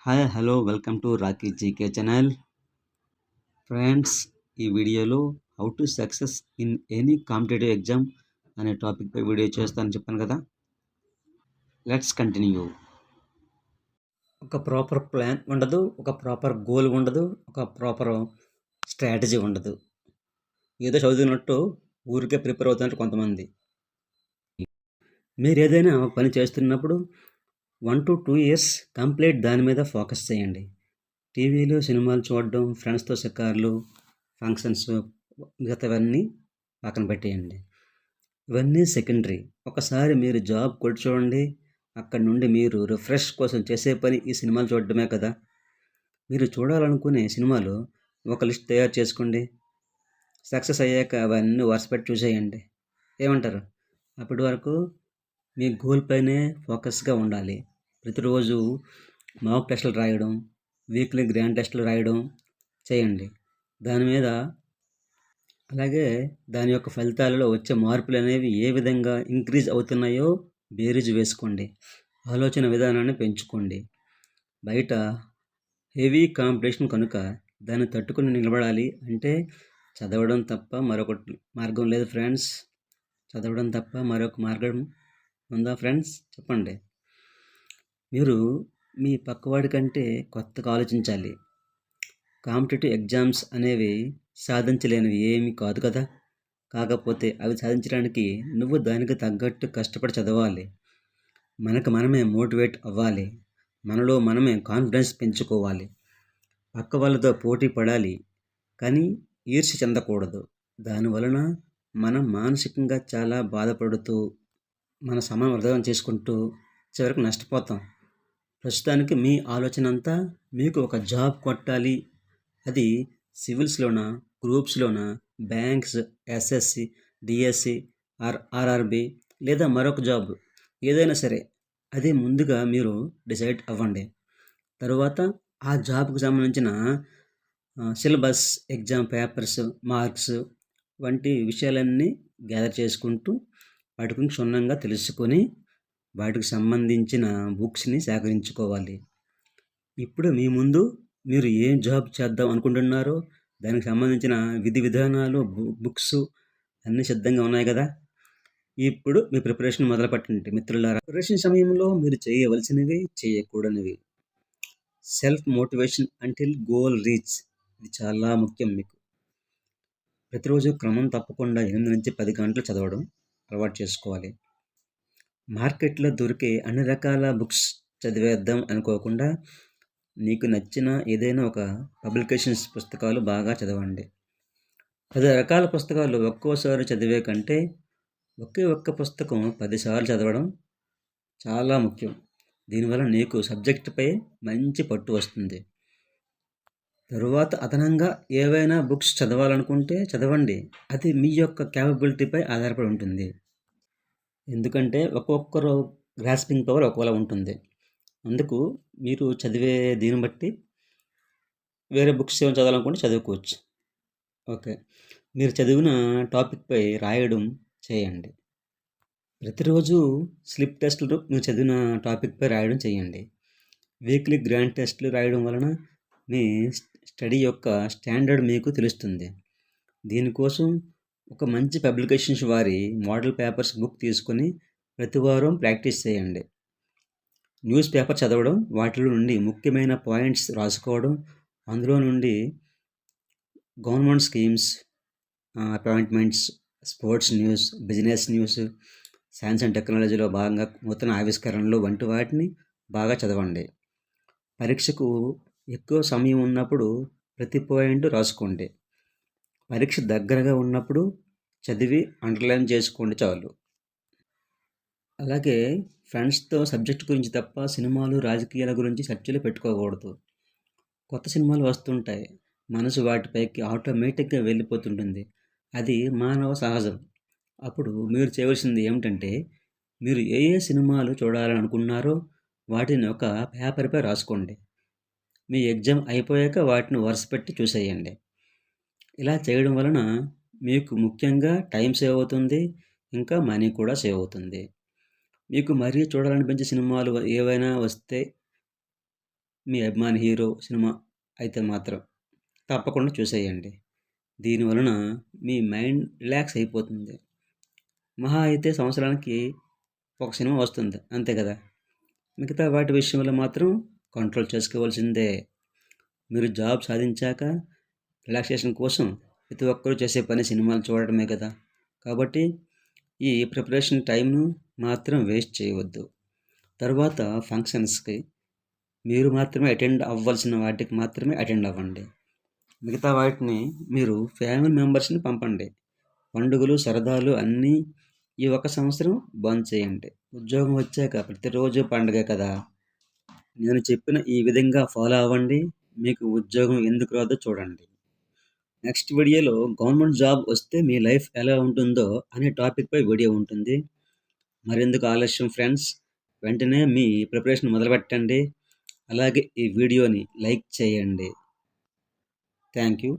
Hi hello welcome to Rocky GK channel. Friends, ఈ వీడియోలో how to success in any competitive exam అనే టాపిక్పై video చేస్తానని చెప్పాను కదా. Let's continue. ఒక ప్రాపర్ ప్లాన్ ఉండదు, ఒక ప్రాపర్ గోల్ ఉండదు, ఒక ప్రాపర్ స్ట్రాటజీ ఉండదు. ఏదో చదువుతున్నట్టు ఊరికే ప్రిపేర్ అవుతున్నట్టు కొంతమంది. మీరు ఏదైనా పని చేస్తున్నప్పుడు 1 to 2 ఇయర్స్ కంప్లీట్ దాని మీద ఫోకస్ చేయండి. టీవీలు సినిమాలు చూడడం, ఫ్రెండ్స్తో షికార్లు, ఫంక్షన్స్, మిగతావన్నీ పక్కన పెట్టేయండి. ఇవన్నీ సెకండరీ. ఒకసారి మీరు జాబ్ కొట్టి చూడండి. అక్కడి నుండి మీరు రిఫ్రెష్ కోసం చేసే పని ఈ సినిమాలు చూడడమే కదా. మీరు చూడాలనుకునే సినిమాలు ఒక లిస్ట్ తయారు చేసుకోండి. సక్సెస్ అయ్యాక అవన్నీ వరుసపెట్టి చూసేయండి. ఏమంటారు? అప్పటి వరకు మీ గోల్ పైనే ఫోకస్గా ఉండాలి. ప్రతిరోజు మాక్ టెస్టులు రాయడం, వీక్లీ గ్రాండ్ టెస్టులు రాయడం చేయండి. దాని మీద అలాగే దాని యొక్క ఫలితాలలో వచ్చే మార్పులు అనేవి ఏ విధంగా ఇంక్రీజ్ అవుతున్నాయో బేరీజు వేసుకోండి. ఆలోచన విధానాన్ని పెంచుకోండి. బయట హెవీ కాంపిటీషన్ కనుక దాన్ని తట్టుకుని నిలబడాలి అంటే చదవడం తప్ప మరొక మార్గం లేదు ఫ్రెండ్స్. చదవడం తప్ప మరొక మార్గం ఉందా ఫ్రెండ్స్? చెప్పండి. మీరు మీ పక్కవాడి కంటే కొత్తగా ఆలోచించాలి. కాంపిటేటివ్ ఎగ్జామ్స్ అనేవి సాధించలేనివి ఏమీ కాదు కదా. కాకపోతే అవి సాధించడానికి నువ్వు దానికి తగ్గట్టు కష్టపడి చదవాలి. మనకు మనమే మోటివేట్ అవ్వాలి. మనలో మనమే కాన్ఫిడెన్స్ పెంచుకోవాలి. పక్క వాళ్ళతో పోటీ పడాలి, కానీ ఈర్ష్య చెందకూడదు. దానివలన మనం మానసికంగా చాలా బాధపడుతూ మన సమయం వృధా చేసుకుంటూ చివరికి నష్టపోతాం. ప్రస్తుతానికి మీ ఆలోచన అంతా మీకు ఒక జాబ్ కొట్టాలి. అది సివిల్స్లోనా, గ్రూప్స్లోనా, బ్యాంక్స్, ఎస్ఎస్సి, డిఎస్సి, ఆర్ఆర్బి లేదా మరొక జాబ్ ఏదైనా సరే, అది ముందుగా మీరు డిసైడ్ అవ్వండి. తరువాత ఆ జాబ్కి సంబంధించిన సిలబస్, ఎగ్జామ్ పేపర్స్, మార్క్స్ వంటి విషయాలన్నీ గ్యాదర్ చేసుకుంటూ వాటి గురించి క్షుణ్ణంగా తెలుసుకొని వాటికి సంబంధించిన బుక్స్ని సేకరించుకోవాలి. ఇప్పుడు మీ ముందు మీరు ఏం జాబ్ చేద్దాం అనుకుంటున్నారో దానికి సంబంధించిన విధి విధానాలు, బుక్స్ అన్నీ సిద్ధంగా ఉన్నాయి కదా. ఇప్పుడు మీ ప్రిపరేషన్ మొదలుపెట్టండి మిత్రులారా. ప్రిపరేషన్ సమయంలో మీరు చేయవలసినవి, చేయకూడనివి. Self motivation until goal reach, ఇది చాలా ముఖ్యం. మీకు ప్రతిరోజు క్రమం తప్పకుండా 8 నుంచి 10 గంటలు చదవడం అలవాటు చేసుకోవాలి. మార్కెట్లో దొరికే అన్ని రకాల బుక్స్ చదివేద్దాం అనుకోకుండా నీకు నచ్చిన ఏదైనా ఒక పబ్లికేషన్స్ పుస్తకాలు బాగా చదవండి. 10 రకాల పుస్తకాలు ఒక్కోసారి చదివే కంటే ఒకే ఒక్క పుస్తకం 10 సార్లు చదవడం చాలా ముఖ్యం. దీనివల్ల నీకు సబ్జెక్టుపై మంచి పట్టు వస్తుంది. తరువాత అదనంగా ఏవైనా బుక్స్ చదవాలనుకుంటే చదవండి. అది మీ యొక్క క్యాపబిలిటీపై ఆధారపడి ఉంటుంది. ఎందుకంటే ఒక్కొక్కరు గ్రాస్పింగ్ పవర్ ఒకవేళ ఉంటుంది. అందుకు మీరు చదివే దీన్ని బట్టి వేరే బుక్స్ ఏమైనా చదవాలనుకుంటే చదువుకోవచ్చు. ఓకే, మీరు చదివిన టాపిక్పై రాయడం చేయండి. ప్రతిరోజు స్లిప్ టెస్టులు మీరు చదివిన టాపిక్పై రాయడం చేయండి. వీక్లీ గ్రాండ్ టెస్టులు రాయడం వలన మీ స్టడీ యొక్క స్టాండర్డ్ మీకు తెలుస్తుంది. దీనికోసం ఒక మంచి పబ్లికేషన్స్ వారి మోడల్ పేపర్స్ బుక్ తీసుకొని ప్రతి వారం ప్రాక్టీస్ చేయండి. న్యూస్ పేపర్ చదవడం, వాటిలో నుండి ముఖ్యమైన పాయింట్స్ రాసుకోవడం, అందులో నుండి government schemes, appointments, sports news, business news, science and టెక్నాలజీలో భాగంగా నూతన ఆవిష్కరణలు వంటి వాటిని బాగా చదవండి. పరీక్షకు ఎక్కువ సమయం ఉన్నప్పుడు ప్రతి పాయింట్ రాసుకోండి. పరీక్ష దగ్గరగా ఉన్నప్పుడు చదివి అండర్లైన్ చేసుకోండి చాలు. అలాగే ఫ్రెండ్స్తో సబ్జెక్ట్ గురించి తప్ప సినిమాలు, రాజకీయాల గురించి చర్చలు పెట్టుకోకూడదు. కొత్త సినిమాలు వస్తుంటాయి, మనసు వాటిపైకి ఆటోమేటిక్గా వెళ్ళిపోతుంటుంది. అది మానవ సహజం. అప్పుడు మీరు చేయవలసింది ఏమిటంటే, మీరు ఏ ఏ సినిమాలు చూడాలని అనుకున్నారో వాటిని ఒక పేపర్పై రాసుకోండి. మీ ఎగ్జామ్ అయిపోయాక వాటిని వరుసపెట్టి చూసేయండి. ఇలా చేయడం వలన మీకు ముఖ్యంగా టైం సేవ్ అవుతుంది, ఇంకా మనీ కూడా సేవ్ అవుతుంది. మీకు మరీ చూడాలనిపించే సినిమాలు ఏవైనా వస్తే మీ అభిమాని హీరో సినిమా అయితే మాత్రం తప్పకుండా చూసేయండి. దీనివలన మీ మైండ్ రిలాక్స్ అయిపోతుంది. మహా అయితే సంవత్సరానికి ఒక సినిమా వస్తుంది అంతే కదా! మిగతా వాటి విషయంలో మాత్రం కంట్రోల్ చేసుకోవాల్సిందే. మీరు జాబ్ సాధించాక రిలాక్సేషన్ కోసం ప్రతి ఒక్కరూ చేసే పని సినిమాలు చూడడమే కదా! కాబట్టి ఈ ప్రిపరేషన్ టైంను మాత్రం వేస్ట్ చేయవద్దు. తరువాత ఫంక్షన్స్‌కి మీరు మాత్రమే అటెండ్ అవ్వాల్సిన వాటికి మాత్రమే అటెండ్ అవ్వండి. మిగతా వాటిని మీరు ఫ్యామిలీ మెంబర్స్‌ని పంపండి. పండుగలు, సరదాలు అన్నీ ఈ ఒక సంవత్సరం బంద్ చేయండి. ఉద్యోగం వచ్చాక ప్రతిరోజు పండగే కదా! నేను చెప్పిన ఈ విధంగా ఫాలో అవ్వండి. మీకు ఉద్యోగం ఎందుకు రాదో చూడండి. నెక్స్ట్ వీడియోలో గవర్నమెంట్ జాబ్ వస్తే మీ లైఫ్ ఎలా ఉంటుందో అనే టాపిక్‌పై వీడియో ఉంటుంది. మరెందుకు ఆలస్యం ఫ్రెండ్స్, వెంటనే మీ ప్రిపరేషన్ మొదలుపెట్టండి. అలాగే ఈ వీడియోని లైక్ చేయండి. Thank you.